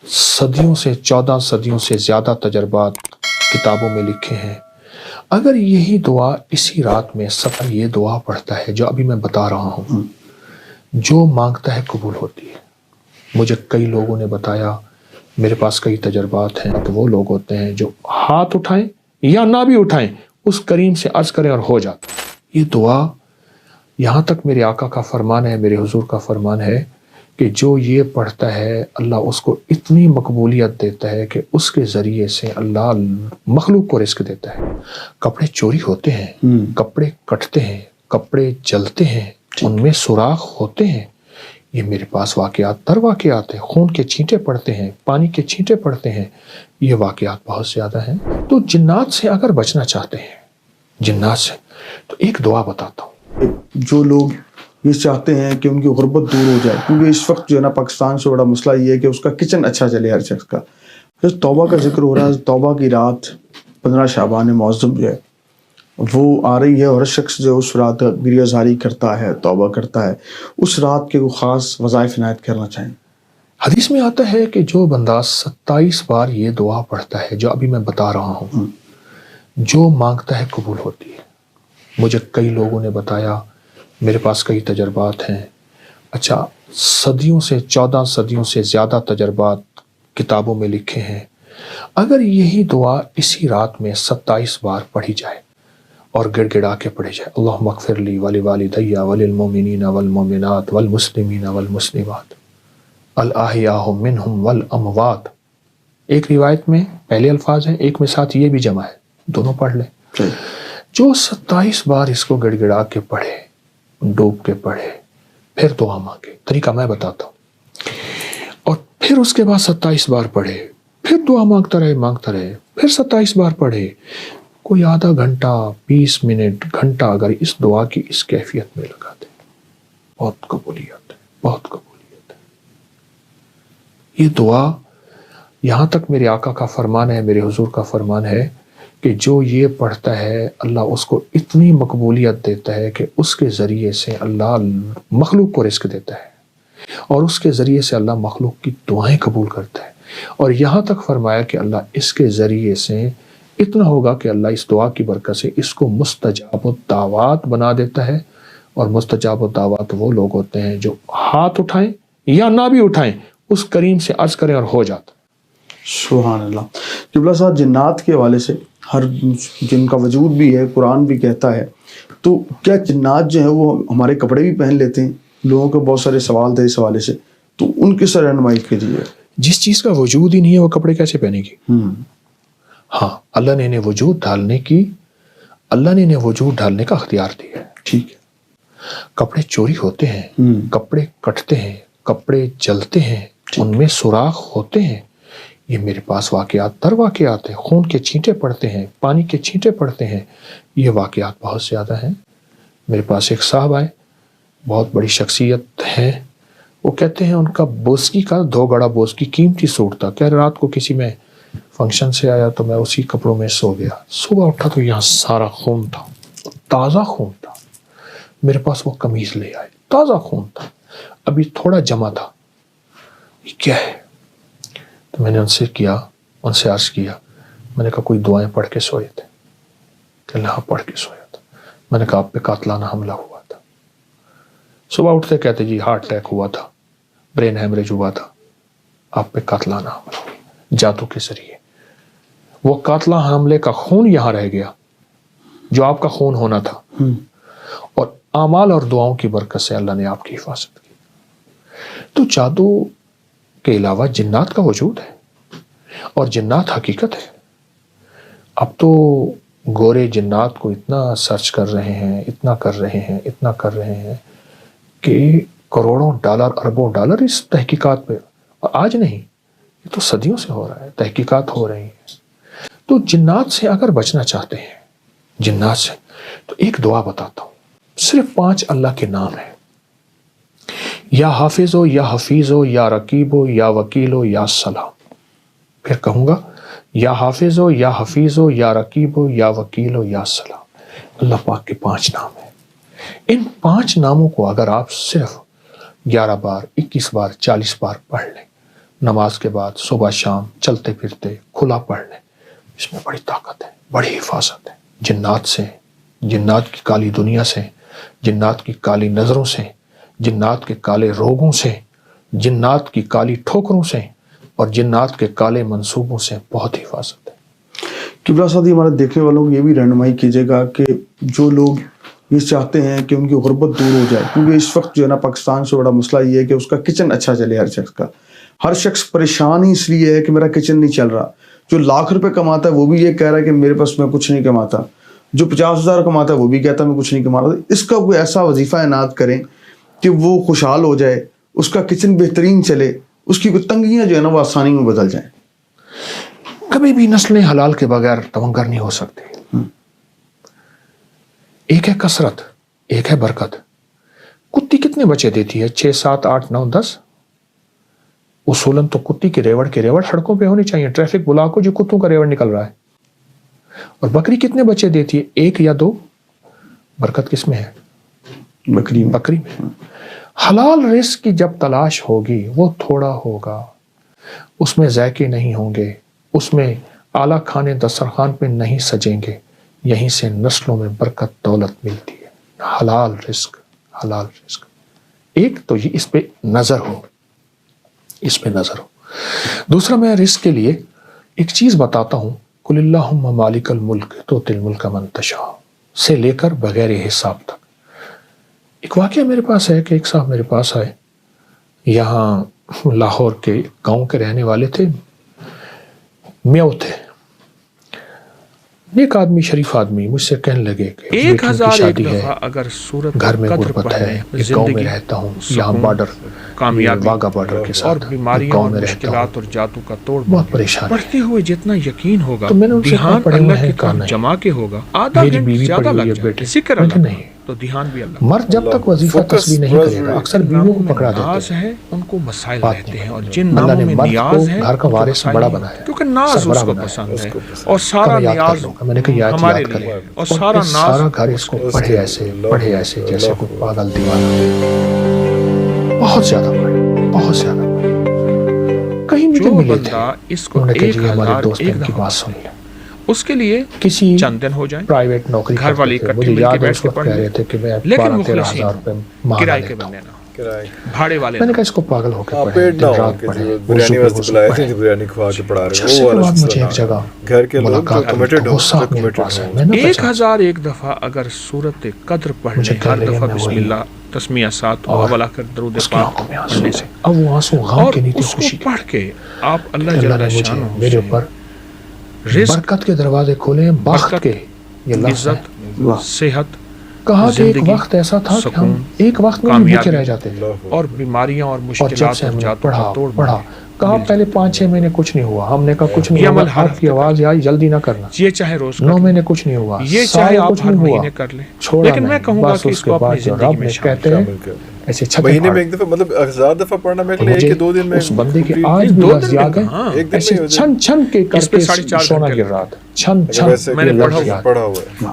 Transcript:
صدیوں سے 14 صدیوں سے زیادہ تجربات کتابوں میں لکھے ہیں. اگر یہی دعا اسی رات میں سب یہ دعا پڑھتا ہے جو ابھی میں بتا رہا ہوں، جو مانگتا ہے قبول ہوتی ہے. مجھے کئی لوگوں نے بتایا، میرے پاس کئی تجربات ہیں، تو وہ لوگ ہوتے ہیں جو ہاتھ اٹھائیں یا نہ بھی اٹھائیں اس کریم سے عرض کریں اور ہو جاتا. یہ دعا یہاں تک میرے آقا کا فرمان ہے، میرے حضور کا فرمان ہے کہ جو یہ پڑھتا ہے اللہ اس کو اتنی مقبولیت دیتا ہے کہ اس کے ذریعے سے اللہ مخلوق کو رزق دیتا ہے. کپڑے چوری ہوتے ہیں، کپڑے کٹتے ہیں، کپڑے جلتے ہیں، ان میں سوراخ ہوتے ہیں. یہ میرے پاس واقعات در واقعات ہیں. خون کے چھینٹے پڑتے ہیں، پانی کے چھینٹے پڑتے ہیں. یہ واقعات بہت زیادہ ہیں. تو جنات سے اگر بچنا چاہتے ہیں، جنات سے، تو ایک دعا بتاتا ہوں. جو لوگ یہ چاہتے ہیں کہ ان کی غربت دور ہو جائے، کیونکہ اس وقت جو ہے نا پاکستان سے بڑا مسئلہ یہ ہے کہ اس کا کچن اچھا چلے ہر شخص کا. پھر توبہ کا ذکر ہو رہا ہے. توبہ کی رات 15 شعبان معظم جو ہے وہ آ رہی ہے، اور ہر شخص جو اس رات گریہ زاری کرتا ہے، توبہ کرتا ہے. اس رات کے وہ خاص وظائف عنایت کرنا چاہیں. حدیث میں آتا ہے کہ جو بندہ 27 بار یہ دعا پڑھتا ہے جو ابھی میں بتا رہا ہوں، جو مانگتا ہے قبول ہوتی ہے. مجھے کئی لوگوں نے بتایا، میرے پاس کئی تجربات ہیں. اچھا، صدیوں سے 14 صدیوں سے زیادہ تجربات کتابوں میں لکھے ہیں. اگر یہی دعا اسی رات میں 27 بار پڑھی جائے اور گڑ گڑا کے پڑھی جائے، اللہم اغفر لی ولوالدی وللمؤمنین والمؤمنات والمسلمین والمسلمات الاحیاء منہم والاموات. ایک روایت میں پہلے الفاظ ہیں، ایک میں ساتھ یہ بھی جمع ہے، دونوں پڑھ لیں. جو 27 بار اس کو گڑ گڑا کے پڑھے، ڈوب کے پڑھے، پھر دعا مانگے. طریقہ میں بتاتا ہوں. اور پھر اس کے بعد 27 بار پڑھے، پھر دعا مانگتا رہے، پھر 27 بار پڑھے. کوئی آدھا گھنٹہ، 20 منٹ، گھنٹہ اگر اس دعا کی اس کیفیت میں لگا دے، بہت قبولیت ہے، بہت قبولیت ہے. یہ دعا یہاں تک میرے آقا کا فرمان ہے، میرے حضور کا فرمان ہے کہ جو یہ پڑھتا ہے اللہ اس کو اتنی مقبولیت دیتا ہے کہ اس کے ذریعے سے اللہ مخلوق کو رزق دیتا ہے، اور اس کے ذریعے سے اللہ مخلوق کی دعائیں قبول کرتا ہے. اور یہاں تک فرمایا کہ اللہ اس کے ذریعے سے اتنا ہوگا کہ اللہ اس دعا کی برکت سے اس کو مستجاب الدعوات بنا دیتا ہے. اور مستجاب الدعوات وہ لوگ ہوتے ہیں جو ہاتھ اٹھائیں یا نہ بھی اٹھائیں اس کریم سے عرض کریں اور ہو جاتا. سبحان اللہ. قبلہ صاحب، جنات کے حوالے سے ہر جن کا وجود بھی ہے، قرآن بھی کہتا ہے، تو کیا جنات جو ہیں وہ ہمارے کپڑے بھی پہن لیتے ہیں؟ لوگوں کے بہت سارے سوال تھے اس حوالے سے، تو ان کی سر رہنمائی کیجیے. جس چیز کا وجود ہی نہیں ہے وہ کپڑے کیسے پہنے گی؟ ہاں، اللہ نے انہیں وجود ڈالنے کا اختیار دیا ہے. ٹھیک ہے. کپڑے چوری ہوتے ہیں، کپڑے کٹتے ہیں، کپڑے جلتے ہیں، ان میں سوراخ ہوتے ہیں. یہ میرے پاس واقعات در واقعات ہیں. خون کے چھینٹے پڑتے ہیں، پانی کے چھینٹے پڑتے ہیں. یہ واقعات بہت زیادہ ہیں. میرے پاس ایک صاحب آئے، بہت بڑی شخصیت ہے. وہ کہتے ہیں ان کا بوسکی کا 2 گڑا بوسکی قیمتی سوٹ تھا. کہہ رات کو کسی میں فنکشن سے آیا تو میں اسی کپڑوں میں سو گیا. صبح اٹھا تو یہاں سارا خون تھا، تازہ خون تھا. میرے پاس وہ قمیض لے آئے، تازہ خون تھا، ابھی تھوڑا جمع تھا. یہ کیا ہے؟ تو میں نے ان سے عرض کیا، میں نے کہا کوئی دعائیں پڑھ کے سوئے تھے؟ کہ اللہ پڑھ کے سویا تھا. میں نے کہا آپ پہ قاتلانہ حملہ ہوا تھا. صبح اٹھتے کہتے جی ہارٹ اٹیک ہوا تھا، برین ہیمریج ہوا تھا، آپ پہ قاتلانہ حملہ ہوا جادو کے ذریعے. وہ قاتلانہ حملے کا خون یہاں رہ گیا جو آپ کا خون ہونا تھا، اور اعمال اور دعاؤں کی برکت سے اللہ نے آپ کی حفاظت کی. تو جادو کے علاوہ جنات کا وجود ہے، اور جنات حقیقت ہے. اب تو گورے جنات کو اتنا سرچ کر رہے ہیں، اتنا کر رہے ہیں کہ کروڑوں ڈالر، اربوں ڈالر اس تحقیقات پہ. آج نہیں، یہ تو صدیوں سے ہو رہا ہے، تحقیقات ہو رہی ہیں. تو جنات سے اگر بچنا چاہتے ہیں، جنات سے، تو ایک دعا بتاتا ہوں. صرف 5 اللہ کے نام ہیں. یا حافظ ہو، یا حفیظ ہو، یا رقیب ہو، یا وکیل ہو، یا سلام. پھر کہوں گا، یا حافظ ہو، یا حفیظ ہو، یا رقیب ہو، یا وکیل ہو، یا سلام. اللہ پاک کے 5 نام ہیں. ان 5 ناموں کو اگر آپ صرف 11 بار، 21 بار، 40 بار پڑھ لیں نماز کے بعد صبح شام چلتے پھرتے کھلا پڑھ لیں، اس میں بڑی طاقت ہے، بڑی حفاظت ہے جنات سے، جنات کی کالی دنیا سے، جنات کی کالی نظروں سے، جنات کے کالے روگوں سے، جنات کی کالی ٹھوکروں سے اور جنات کے کالے منصوبوں سے بہت حفاظت ہے۔ قبلہ صاحب ہمارے دیکھنے والوں کو یہ بھی رہنمائی کیجیے گا کہ جو لوگ یہ چاہتے ہیں کہ ان کی غربت دور ہو جائے، کیونکہ اس وقت جو ہے نا پاکستان سے بڑا مسئلہ یہ ہے کہ اس کا کچن اچھا چلے، ہر شخص پریشان ہی اس لیے ہے کہ میرا کچن نہیں چل رہا۔ جو لاکھ روپے کماتا ہے وہ بھی یہ کہہ رہا ہے کہ میرے پاس میں کچھ نہیں کماتا، جو 50,000 کماتا ہے وہ بھی کہتا ہے میں کچھ نہیں کما رہا۔ اس کا کوئی ایسا وظیفہ عنایت کریں کہ وہ خوشحال ہو جائے، اس کا کچن بہترین چلے، اس کی کوئی تنگیاں جو ہے نا وہ آسانی میں بدل جائیں۔ کبھی بھی نسلیں حلال کے بغیر تمنگر نہیں ہو سکتی۔ ایک ہے کثرت، ایک ہے برکت۔ کتی کتنے بچے دیتی ہے؟ 6 7 8 9 10۔ اصولاً تو کتی کے ریوڑ سڑکوں پہ ہونی چاہیے، ٹریفک بلا کو جو کتوں کا ریوڑ نکل رہا ہے۔ اور بکری کتنے بچے دیتی ہے؟ 1 یا 2۔ برکت کس میں ہے؟ بکری میں۔ حلال رزق کی جب تلاش ہوگی وہ تھوڑا ہوگا، اس میں ذائقے نہیں ہوں گے، اس میں اعلیٰ کھانے دسترخوان پہ نہیں سجیں گے، یہیں سے نسلوں میں برکت دولت ملتی ہے۔ حلال رزق۔ ایک تو یہ اس پہ نظر ہو، دوسرا میں رزق کے لیے ایک چیز بتاتا ہوں، قل اللہم مالک الملک تؤتی الملک من تشاء سے لے کر بغیر حساب تک۔ ایک واقعہ میرے پاس ہے کہ ایک صاحب میرے پاس آئے، یہاں لاہور کے گاؤں کے رہنے والے تھے، میو تھے، ایک آدمی شریف آدمی، مجھ سے کہنے لگے کہ 1001 دفعہ اگر صورت گھر میں غربت ہے، ایک گاؤں میں رہتا ہوں، یہاں بارڈر واگا بارڈر کے اور ساتھ بیماریاں گاؤں اور میں رہتا مشکلات ہوں، اور جادو کا توڑ بہت پریشان ہے۔ پڑھتے ہوئے جتنا یقین ہوگا، تو میں نے ان سے کہا دھیان پڑھے ہوئے اللہ ہیں کی کہا طرف نہیں، جما کے ہوگا، آدھا میری گھنٹہ بیوی زیادہ پڑھی ہوئی لگ ہے جائے بیٹے، ذکر میں اللہ کہ کا، نہیں، تو دھیان بھی اللہ مرد جب تک وظیفہ تسبیح نہیں کرے گا اکثر بیویوں کو پکڑا دیتے ناز ہیں۔ ہے ان کو مسائل بات رہتے نہیں ہیں، اور کرتے۔ جن اللہ ناموں نے میں مرد نیاز کو ہے گھر کا ان کو وارث مسائل بڑا نہیں بنایا ہے، کیونکہ ناز سربراہ اس کو بنایا ہے۔ پسند ہے، کہ اور سارا میں یاد کر نیاز لوں گا، میں نے کہا یہ آیت ہمارے یاد کریں، لیے، اور اور سارا پھر ناز سارا گھر اس کو پڑھے ایسے جیسے کوئی پاگل دیوانہ، بہت زیادہ پڑھے۔ کہیں مجھے جو ملے تھے، بندہ اس کو انہوں نے کہا جی ہمارے 1001 دوست ان کی دفعہ بات سن لیں، اس کے لیے کسی چند دن ہو جائیں، پرائیویٹ نوکری گھر والے کرتے تھے، اکٹھے مجھے مل کے یاد ہے بیٹھ اس کے وقت پڑھ کہہ لیں، رہے تھے کہ میں لیکن 12-13 ہزار روپے ماہانہ کرائے کے لیتا ہوں۔ بندے نہ بھاڑے والے میں نے نہ۔ کہا اس کو پاگل ہو کے پڑھے، پیٹ نہ دن ہو رات کہ پڑھے، بریانی وضو واسطے بلایا پڑھے۔ تھے، بریانی کھوا کے پڑھا رہے عرصے وہ کے والا بعد مجھے ایک سلسلہ۔ جگہ گھر کے لوگ جو ملاقات ہوئی، کمیٹڈ تو ہو، وہ صاحب میرے کمیٹڈ پاس ہو، آئے، میں نے پہچانا۔ 1001 دفعہ اگر صورت قدر پڑھ مجھے لیں، کہہ ہر لگے دفعہ میں بسم وہی، اللہ تسمیہ 7 اور اول آخر درود اس کی پاک آنکھوں میں آنسو پڑھنے تھے، سے، اب وہ آنسو غم اور کے نہیں تھے، اس کو خوشی کے۔ پڑھ کے آپ اللہ اللہ نے جل مجھے شانہ میرے اوپر رزق، برکت کے دروازے کھولے ہیں، بخت برکت، کے، یہ لفظ ہے۔ عزت، صحت، کہا کہ ایک زندگی، وقت ایسا تھا کہ ہم سکون، ایک وقت میں بھی بھوکے کامیابی رہ جاتے تھے، اور بیماریاں اور اور جب مشکلات سے اور ہم نے جادو کا توڑ پڑھا کہا پہلے 5-6 مہینے کچھ نہیں ہوا، ہم نے کہا کچھ نہیں یہ ہوا، عمل ہر آپ کی ہفتے آواز آئی جلدی نہ کرنا، یہ چاہے روز کر 9 لیں، مہینے کچھ نہیں ہوا، یہ سال چاہے آپ کچھ ہر نہیں ہوا، مہینے کر لیں، چھوڑا لیکن میں نہیں۔ کہوں گا بس کہ اس اس کے کو بعد اپنی جو زندگی رب میں نے شامل کہتے ہیں کر ایسے چھتے مہینے پھاڑ، میں ایک دفعہ، مطلب 1000 دفعہ پڑھنا میرے لیے مجھے ایک 2 دن میں اس بندے کے complete- آج بھی 2 لفظ دن میں یاد ہے، کہاں؟ ایک دن ایسے میں ہو جائے۔ چھن چھن کے اس پہ کر کے 4.5 سونا گھنٹے گر رہا تھا، چھن اگر چھن ویسے میں نے یہ لفظ پڑھا یاد ہے۔ پڑھا ہوا ہے۔